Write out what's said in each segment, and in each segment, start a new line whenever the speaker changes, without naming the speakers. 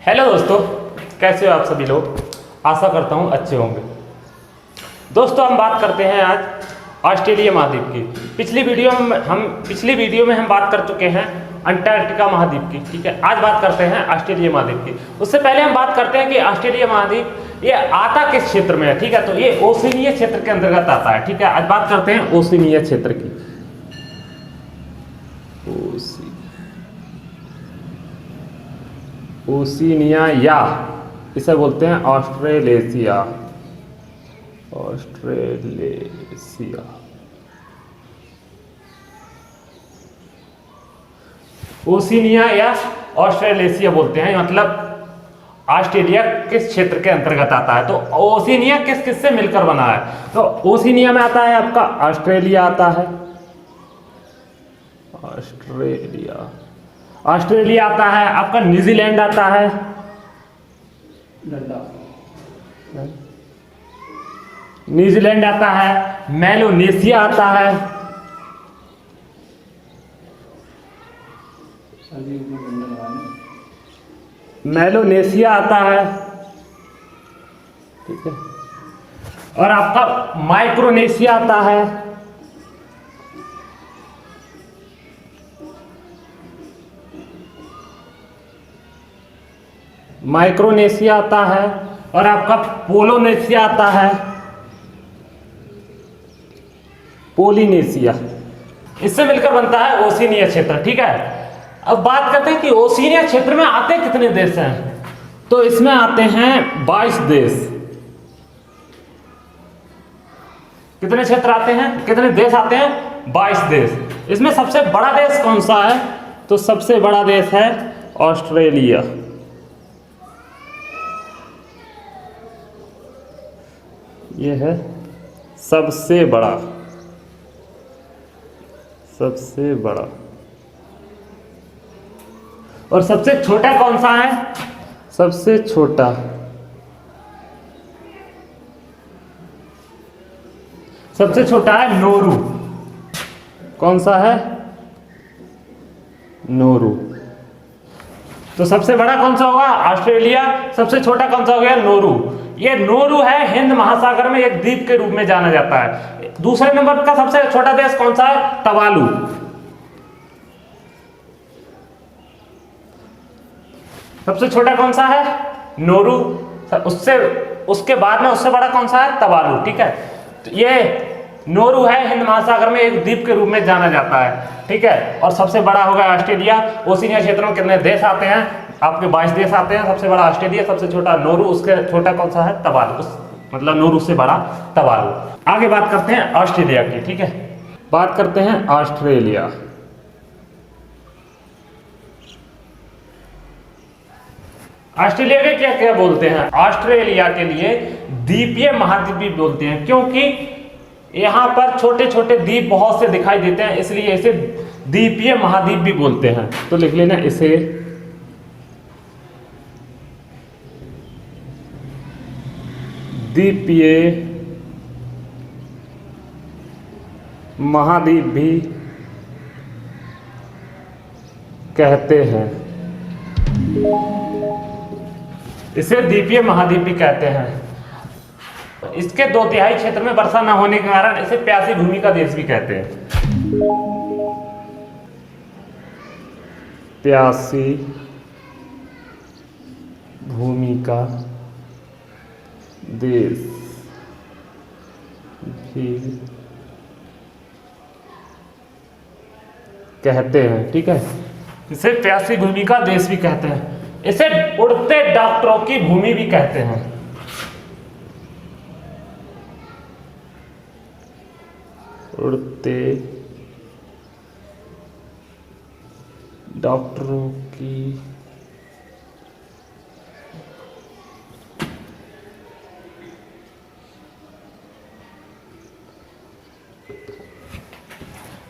Hello दोस्तों, कैसे हो आप सभी लोग। आशा करता हूँ अच्छे होंगे। दोस्तों, हम बात करते हैं आज ऑस्ट्रेलिया महाद्वीप की। पिछली वीडियो में हम बात कर चुके हैं अंटार्कटिका महाद्वीप की। ठीक है, आज बात करते हैं ऑस्ट्रेलिया महाद्वीप की। उससे पहले हम बात करते हैं कि ऑस्ट्रेलिया महाद्वीप ये आता किस क्षेत्र में है। ठीक है, तो ये ओशिनिया क्षेत्र के अंतर्गत आता है। ठीक है, आज बात करते हैं ओशिनिया क्षेत्र की। ओशिनिया या इसे बोलते हैं ऑस्ट्रेलेशिया। ओशिनिया या ऑस्ट्रेलेशिया बोलते हैं, मतलब ऑस्ट्रेलिया किस क्षेत्र के अंतर्गत आता है। तो ओशिनिया किस किस से मिलकर बना है। तो ओशिनिया में आता है आपका ऑस्ट्रेलिया आता है, ऑस्ट्रेलिया आता है, आपका न्यूजीलैंड आता है, न्यूजीलैंड आता है, मेलानेशिया आता है, मेलानेशिया आता है। ठीक है, और आपका माइक्रोनेशिया आता है, माइक्रोनेशिया आता है, और आपका पोलोनेशिया आता है, पोलिनेशिया। इससे मिलकर बनता है ओशिनिया क्षेत्र। ठीक है, अब बात करते हैं कि ओशिनिया क्षेत्र में आते कितने देश हैं। तो इसमें आते हैं 22 देश। कितने क्षेत्र आते हैं, कितने देश आते हैं? 22 देश। इसमें सबसे बड़ा देश कौन सा है? तो सबसे बड़ा देश है ऑस्ट्रेलिया। यह है सबसे बड़ा, सबसे बड़ा। और सबसे छोटा कौन सा है? सबसे छोटा, सबसे छोटा है नोरू। कौन सा है? नोरू। तो सबसे बड़ा कौन सा होगा? ऑस्ट्रेलिया। सबसे छोटा कौन सा हो गया? नोरू। ये नोरू है, हिंद महासागर में एक द्वीप के रूप में जाना जाता है। दूसरे नंबर का सबसे छोटा देश कौन सा है? टवालू। सबसे छोटा कौन सा है? नोरू। उसके बाद में उससे बड़ा कौन सा है? टवालू। ठीक है, तो ये नोरू है, हिंद महासागर में एक द्वीप के रूप में जाना जाता है। ठीक है, और सबसे बड़ा होगा ऑस्ट्रेलिया। ओशिनिया क्षेत्र में कितने देश आते हैं? आपके 22 देश आते हैं। सबसे बड़ा ऑस्ट्रेलिया, सबसे छोटा नोरू, उसके छोटा कौन सा है? टवालू। मतलब नोरू से बड़ा टवालू। आगे बात करते हैं ऑस्ट्रेलिया की। ठीक है, बात करते हैं ऑस्ट्रेलिया। ऑस्ट्रेलिया के क्या क्या बोलते हैं? ऑस्ट्रेलिया के लिए द्वीपीय महाद्वीप भी बोलते हैं, क्योंकि यहां पर छोटे छोटे द्वीप बहुत से दिखाई देते हैं, इसलिए इसे द्वीपीय महाद्वीप भी बोलते हैं। तो लिख लेना इसे द्वीपीय महाद्वीप भी कहते हैं। इसे द्वीपीय महाद्वीप भी कहते हैं। इसके 2/3 क्षेत्र में वर्षा न होने के कारण इसे प्यासी भूमि का देश भी कहते हैं। प्यासी भूमि का देश भी कहते हैं। ठीक है, इसे प्यासी भूमि का देश भी कहते हैं। इसे उड़ते डॉक्टरों की भूमि भी कहते हैं। उड़ते डॉक्टरों की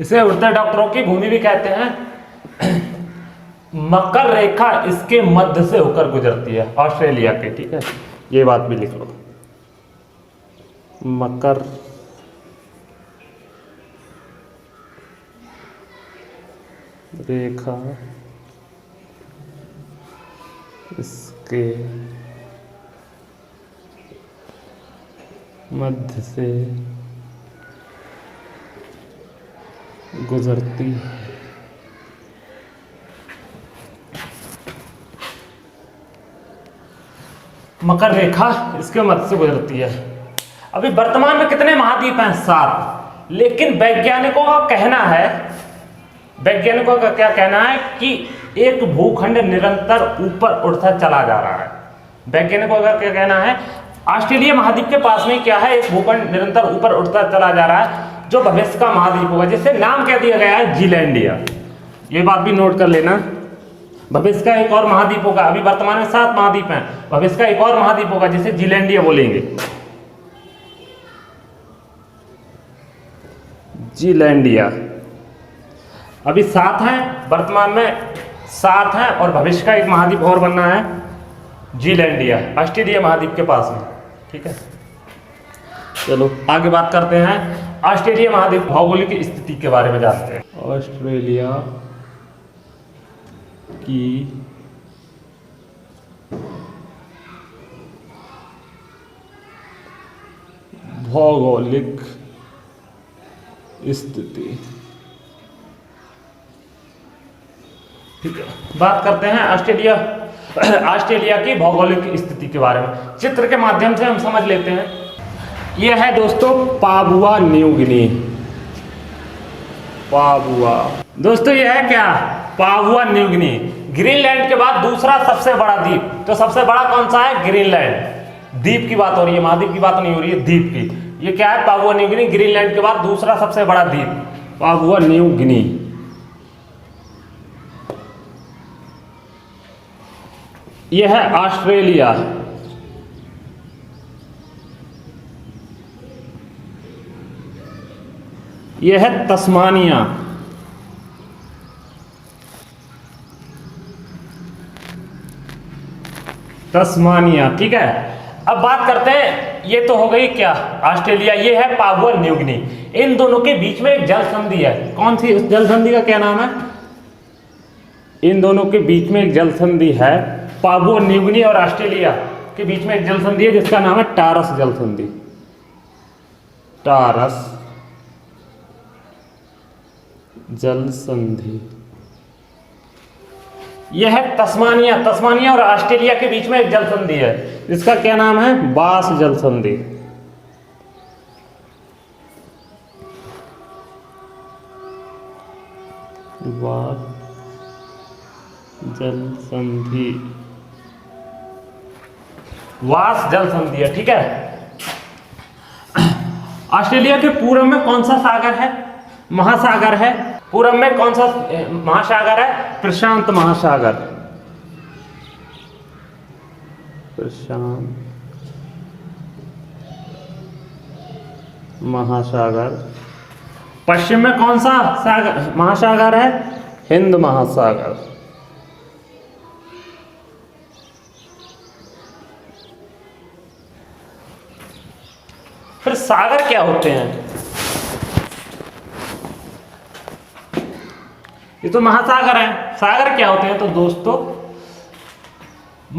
इसे उड़ते डॉक्टरों की भूमि भी कहते हैं। मकर रेखा इसके मध्य से होकर गुजरती है ऑस्ट्रेलिया के। ठीक है, ये बात भी लिख लो। मकर रेखा इसके मध्य से गुजरती है। मकर रेखा इसके मध्य से गुजरती है। अभी वर्तमान में कितने महाद्वीप हैं? 7। लेकिन वैज्ञानिकों का कहना है, वैज्ञानिकों का क्या कहना है कि एक भूखंड निरंतर ऊपर उठता चला जा रहा है। वैज्ञानिकों का क्या कहना है? ऑस्ट्रेलिया महाद्वीप के पास में क्या है? एक भूखंड निरंतर ऊपर उठता चला जा रहा है, जो भविष्य का महाद्वीप होगा, जिसे नाम क्या दिया गया है? जीलैंडिया। ये बात भी नोट कर लेना। भविष्य का एक और महाद्वीप होगा। अभी वर्तमान में 7 महाद्वीप हैं, भविष्य का एक और महाद्वीप होगा जिसे जीलैंडिया बोलेंगे। जीलैंडिया। अभी 7 हैं, वर्तमान में 7 हैं, और भविष्य का एक महाद्वीप और बनना है, जीलैंडिया, ऑस्ट्रेलिया महाद्वीप के पास में। ठीक है, चलो आगे बात करते हैं। ऑस्ट्रेलिया महाद्वीप भौगोलिक स्थिति के बारे में जानते हैं। ऑस्ट्रेलिया की भौगोलिक स्थिति। ठीक है, बात करते हैं ऑस्ट्रेलिया की भौगोलिक स्थिति के बारे में। चित्र के माध्यम से हम समझ लेते हैं। यह है दोस्तों पापुआ न्यू गिनी। पापुआ दोस्तों यह है क्या? Papua New Guinea. ग्रीनलैंड के बाद दूसरा सबसे बड़ा द्वीप। तो सबसे बड़ा कौन सा है? ग्रीनलैंड। द्वीप की बात हो रही है, महाद्वीप की बात नहीं हो रही है, द्वीप की। ये क्या है? Papua New Guinea. ग्रीनलैंड के बाद दूसरा सबसे बड़ा द्वीप, पापुआ न्यू गिनी। यह है ऑस्ट्रेलिया। यह है तस्मानिया। तस्मानिया। ठीक है, अब बात करते हैं, ये तो हो गई क्या? ऑस्ट्रेलिया। ये है पापुआ न्यू गिनी। इन दोनों के बीच में एक जल संधि है। कौन सी? उस जल संधि का क्या नाम है? इन दोनों के बीच में एक जल संधि है, पापुआ न्यू गिनी और ऑस्ट्रेलिया के बीच में एक जल संधि है, जिसका नाम है टॉरस जल संधि। टॉरस जल संधि। यह है तस्मानिया। तस्मानिया और ऑस्ट्रेलिया के बीच में एक जल संधि है, जिसका क्या नाम है? बास जल संधि। बास जल संधि। वास जल संधि है। ठीक है, ऑस्ट्रेलिया के पूर्व में कौन सा सागर है? महासागर है। पूर्व में कौन सा महासागर है? प्रशांत महासागर। प्रशांत महासागर। पश्चिम में कौन सा सागर महासागर है? हिंद महासागर। फिर सागर क्या होते हैं? ये तो महासागर है। सागर क्या होते हैं? तो दोस्तों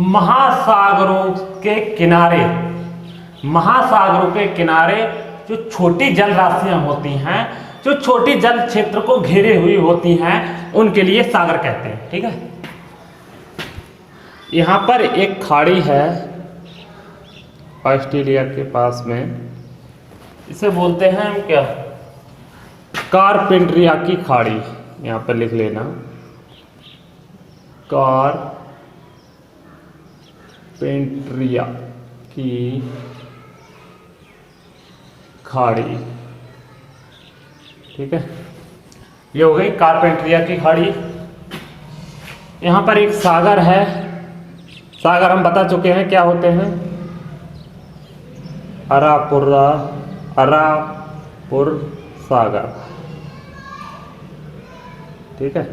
महासागरों के किनारे, महासागरों के किनारे जो छोटी जल राशियां होती हैं, जो छोटी जल क्षेत्र को घेरे हुई होती हैं, उनके लिए सागर कहते हैं। ठीक है, यहां पर एक खाड़ी है ऑस्ट्रेलिया के पास में, इसे बोलते हैं हम क्या? कारपेंट्रिया की खाड़ी। यहां पर लिख लेना, कारपेंट्रिया की खाड़ी। ठीक है, ये हो गई कारपेंट्रिया की खाड़ी। यहां पर एक सागर है। सागर हम बता चुके हैं क्या होते हैं? अरापुर सागर। ठीक है,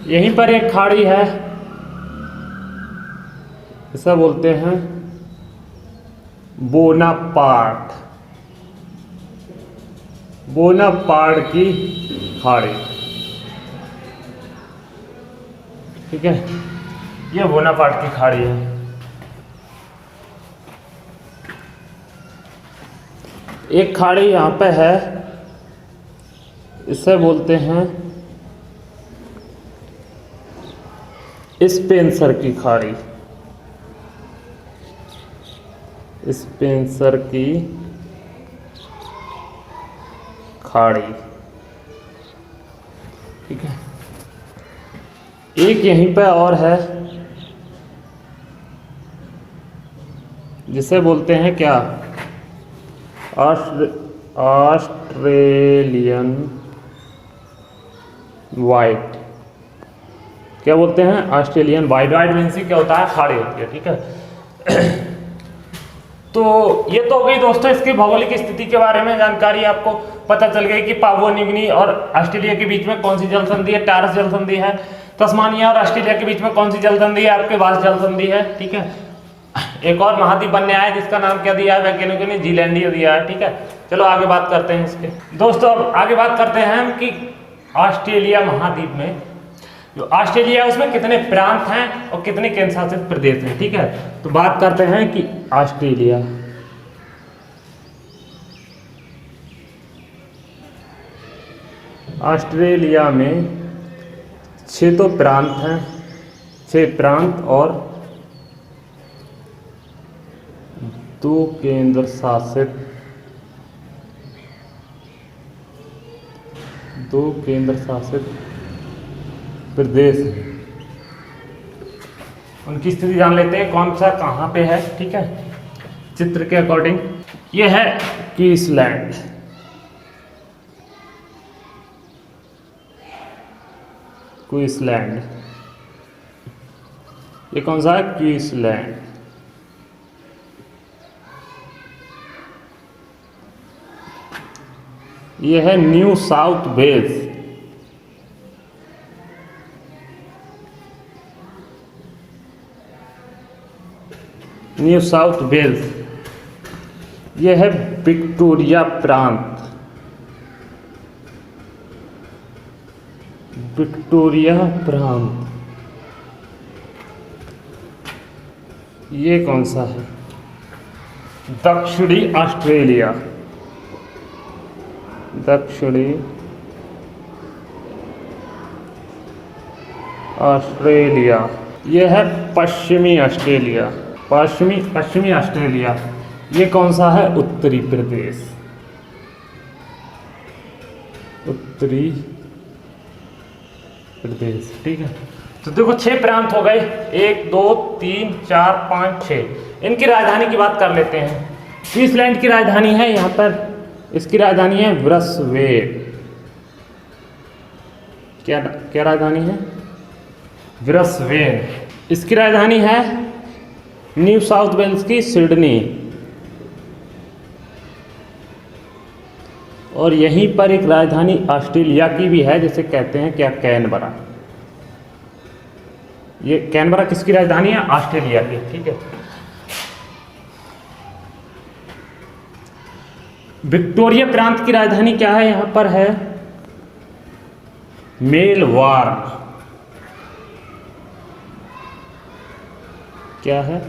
यहीं पर एक खाड़ी है, इसे बोलते हैं बोनापार्ट। बोनापार्ट की खाड़ी। ठीक है, ये बोनापार्ट की खाड़ी है। एक खाड़ी यहाँ पे है, इसे बोलते हैं स्पेंसर की खाड़ी। स्पेंसर की खाड़ी, ठीक है। एक यहीं पे और है जिसे बोलते हैं क्या, ऑस्ट्रेलियन वाइट। क्या बोलते हैं, ऑस्ट्रेलियन वाइट। वाइट मीन्स क्या होता है, खाड़ी होती है, ठीक है। तो ये तो हो गई दोस्तों इसकी भौगोलिक स्थिति के बारे में जानकारी। आपको पता चल गई कि पापुआ न्यू गिनी और ऑस्ट्रेलिया के बीच में कौन सी जल संधि है, टारस जल संधि है। तस्मानिया और ऑस्ट्रेलिया के बीच में कौन सी जल संधि है, आपके वास जल संधि है, ठीक है। एक और महाद्वीप बनने आया जिसका नाम क्या दिया है वैज्ञानिकों ने, जीलैंडिया दिया है, ठीक है। चलो आगे बात करते हैं इसके दोस्तों। अब आगे बात करते हैं हम कि ऑस्ट्रेलिया महाद्वीप में जो ऑस्ट्रेलिया है उसमें कितने प्रांत हैं और कितने केंद्र शासित प्रदेश हैं, ठीक है। तो बात करते हैं कि ऑस्ट्रेलिया में 6 तो प्रांत हैं, 6 प्रांत और 2 केंद्र शासित प्रदेश हैं। उनकी स्थिति जान लेते हैं, कौन सा कहाँ पे है, ठीक है। चित्र के अकॉर्डिंग ये है क्वींसलैंड, ये कौन सा है, क्वींसलैंड। ये है न्यू साउथ वेल्स, ये है विक्टोरिया प्रांत, ये कौन सा है, दक्षिणी ऑस्ट्रेलिया, ये है पश्चिमी ऑस्ट्रेलिया, ये कौन सा है, उत्तरी प्रदेश, ठीक है। तो देखो 6 प्रांत हो गए, 1 2 3 4 5 6। इनकी राजधानी की बात कर लेते हैं। क्वींसलैंड की राजधानी है यहाँ पर, इसकी राजधानी है ब्रिस्बेन। क्या राजधानी है, ब्रिस्बेन। इसकी राजधानी है न्यू साउथ वेल्स की सिडनी, और यहीं पर एक राजधानी ऑस्ट्रेलिया की भी है जिसे कहते हैं क्या, कैनबरा। ये कैनबरा किसकी राजधानी है, ऑस्ट्रेलिया की, ठीक है। विक्टोरिया प्रांत की राजधानी क्या है, यहां पर है मेलबोर्न। क्या है,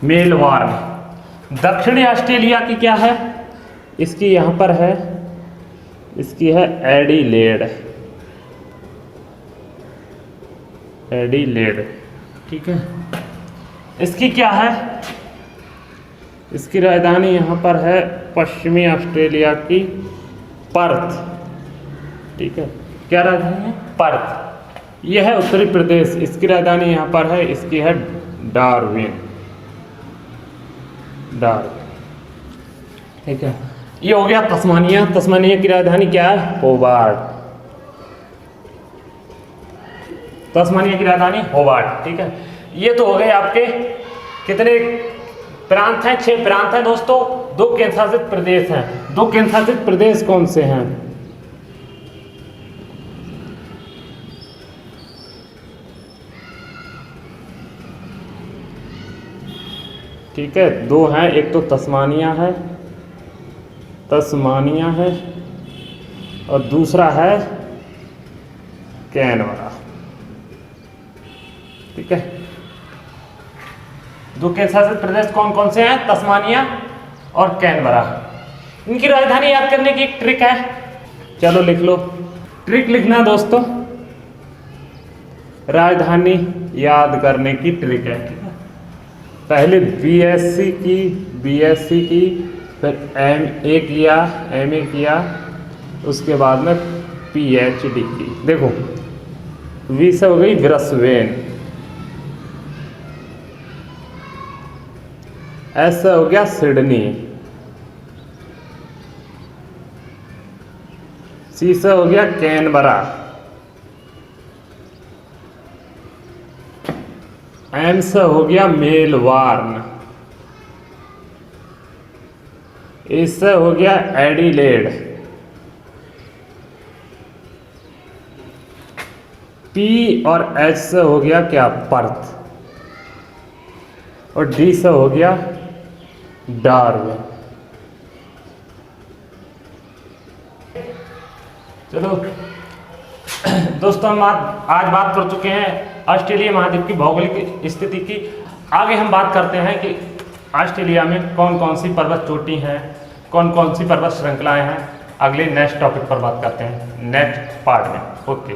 मेलबोर्न। दक्षिणी ऑस्ट्रेलिया की क्या है, इसकी यहां पर है, इसकी है एडिलेड, ठीक है। इसकी क्या है, इसकी राजधानी यहाँ पर है पश्चिमी ऑस्ट्रेलिया की पर्थ, ठीक है। क्या राजधानी है, पर्थ। यह है उत्तरी प्रदेश, इसकी राजधानी यहाँ पर है, इसकी है डार्विन, ठीक है। ये हो गया तस्मानिया की राजधानी क्या है, होबार्ट। तस्मानिया की राजधानी होबार्ट, ठीक है। ये तो हो गए आपके कितने प्रांत हैं, 6 प्रांत हैं दोस्तों। 2 केंद्र शासित प्रदेश हैं। 2 केंद्र शासित प्रदेश कौन से हैं, ठीक है। 2 हैं, एक तो तस्मानिया है और दूसरा है कैनबरा, ठीक है। दो केंद्र शासित प्रदेश कौन कौन से हैं? तस्मानिया और कैनबरा। इनकी राजधानी याद करने की एक ट्रिक है, चलो लिख लो। ट्रिक लिखना दोस्तों, राजधानी याद करने की ट्रिक है। पहले बीएससी की, फिर एमए किया, उसके बाद में पीएचडी की। देखो वी से हो गई ब्रिस्बेन, एस से हो गया सिडनी, सी से हो गया कैनबरा, एम से हो गया मेलबर्न, इससे हो गया एडिलेड, पी और एच से हो गया क्या? पर्थ, और डी से हो गया डार्विन। चलो दोस्तों, हम आज बात कर चुके हैं ऑस्ट्रेलिया महाद्वीप की भौगोलिक स्थिति की। आगे हम बात करते हैं कि ऑस्ट्रेलिया में कौन कौन सी पर्वत चोटी हैं, कौन कौन सी पर्वत श्रृंखलाएं हैं। अगले नेक्स्ट टॉपिक पर बात करते हैं, नेक्स्ट पार्ट में। ओके।